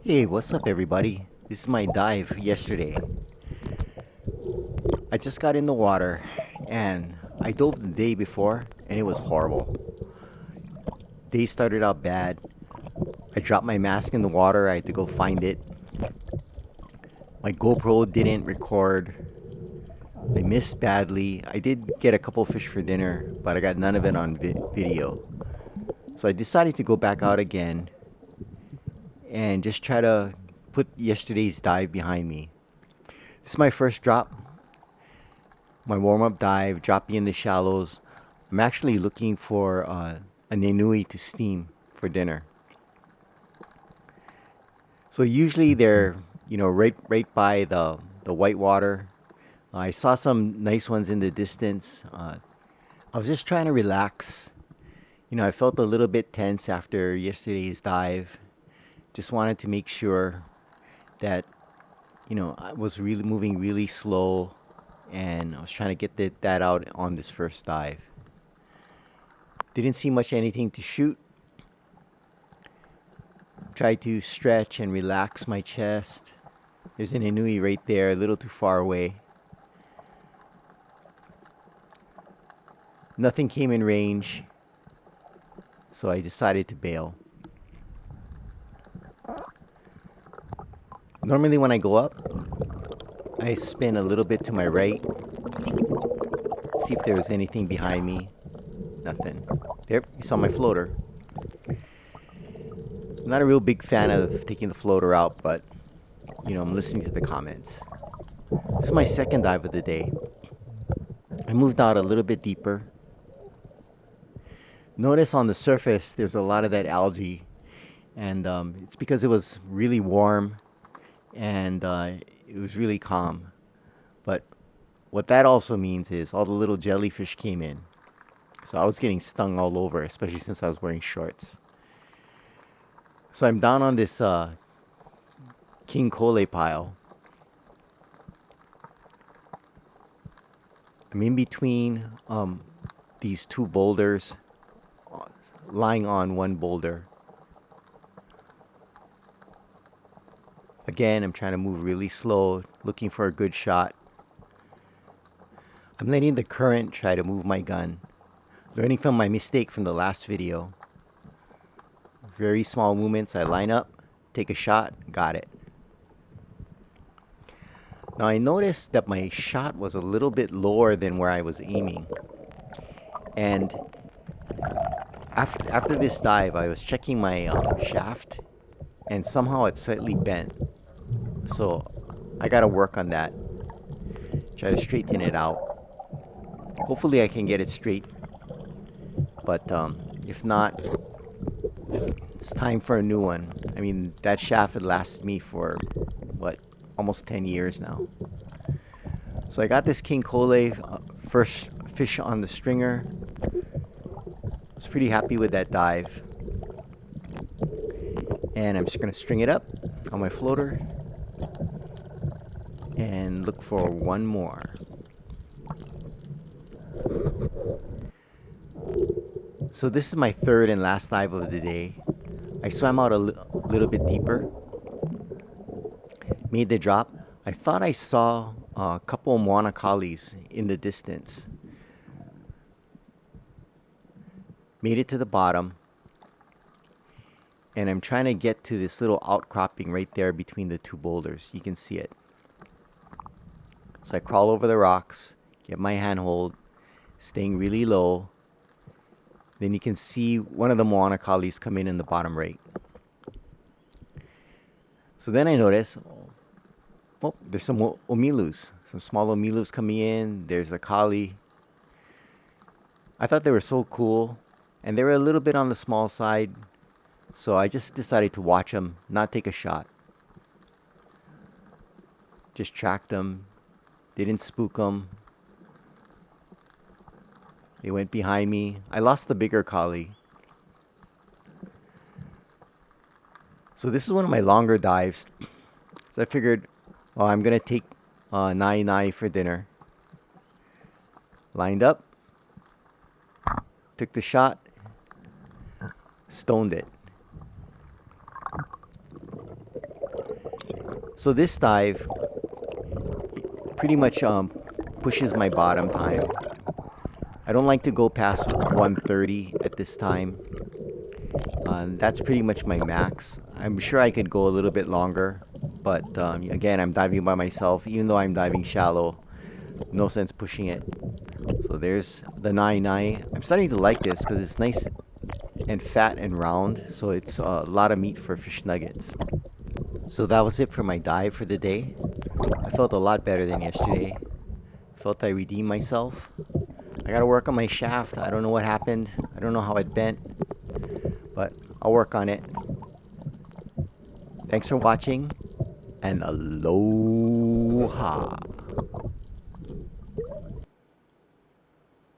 Hey, what's up, everybody? This is my dive yesterday. I just got in the water and I dove the day before and it was horrible. Day started out bad. I dropped my mask in the water. I had to go find it. My GoPro didn't record. I missed badly. I did get a couple fish for dinner, but I got none of it on video. So I decided to go back out again and just try to put yesterday's dive behind me. This is my first drop. My warm-up dive, dropping in the shallows. I'm actually looking for an inui to steam for dinner. So usually they're, right by the white water. I saw some nice ones in the distance. I was just trying to relax. I felt a little bit tense after yesterday's dive. Just wanted to make sure that, I was really moving really slow, and I was trying to get that out on this first dive. Didn't see much anything to shoot. Tried to stretch and relax my chest. There's an inui right there, a little too far away. Nothing came in range, so I decided to bail. Normally when I go up, I spin a little bit to my right, see if there was anything behind me. Nothing. There, you saw my floater. I'm not a real big fan of taking the floater out, but I'm listening to the comments. This is my second dive of the day. I moved out a little bit deeper. Notice on the surface there's a lot of that algae, and it's because it was really warm and it was really calm. But what that also means is all the little jellyfish came in. So I was getting stung all over, especially since I was wearing shorts. So I'm down on this king cole pile. I'm in between these two boulders, lying on one boulder. Again, I'm trying to move really slow, looking for a good shot. I'm letting the current try to move my gun. Learning from my mistake from the last video. Very small movements. I line up, take a shot, got it. Now I noticed that my shot was a little bit lower than where I was aiming. And after this dive, I was checking my shaft, and somehow it slightly bent. So I gotta work on that. Try to straighten it out. Hopefully I can get it straight. But if not, it's time for a new one. I mean, that shaft had lasted me for, almost 10 years now. So I got this king cole, first fish on the stringer. I was pretty happy with that dive. And I'm just going to string it up on my floater and look for one more. So this is my third and last dive of the day. I swam out a little bit deeper, made the drop. I thought I saw a couple of moana kalis in the distance. Made it to the bottom, and I'm trying to get to this little outcropping right there between the two boulders. You can see it. So I crawl over the rocks, get my handhold, staying really low. Then you can see one of the moana kalis come in the bottom right. So then I notice, there's some omilus, some small omilus coming in. There's a kali. I thought they were so cool, and they were a little bit on the small side. So I just decided to watch them, not take a shot. Just tracked them. Didn't spook them. They went behind me. I lost the bigger kali. So this is one of my longer dives. So I figured, I'm going to take nai for dinner. Lined up. Took the shot. Stoned it. So this dive pretty much pushes my bottom time. I don't like to go past 1:30 at this time. That's pretty much my max. I'm sure I could go a little bit longer, but again, I'm diving by myself. Even though I'm diving shallow, no sense pushing it. So there's the 9 I'm starting to like this because it's nice and fat and round, so it's a lot of meat for fish nuggets. So that was it for my dive for the day. I felt a lot better than yesterday. Felt I redeemed myself. I gotta work on my shaft. I don't know what happened. I don't know how it bent, but I'll work on it. Thanks for watching, and aloha.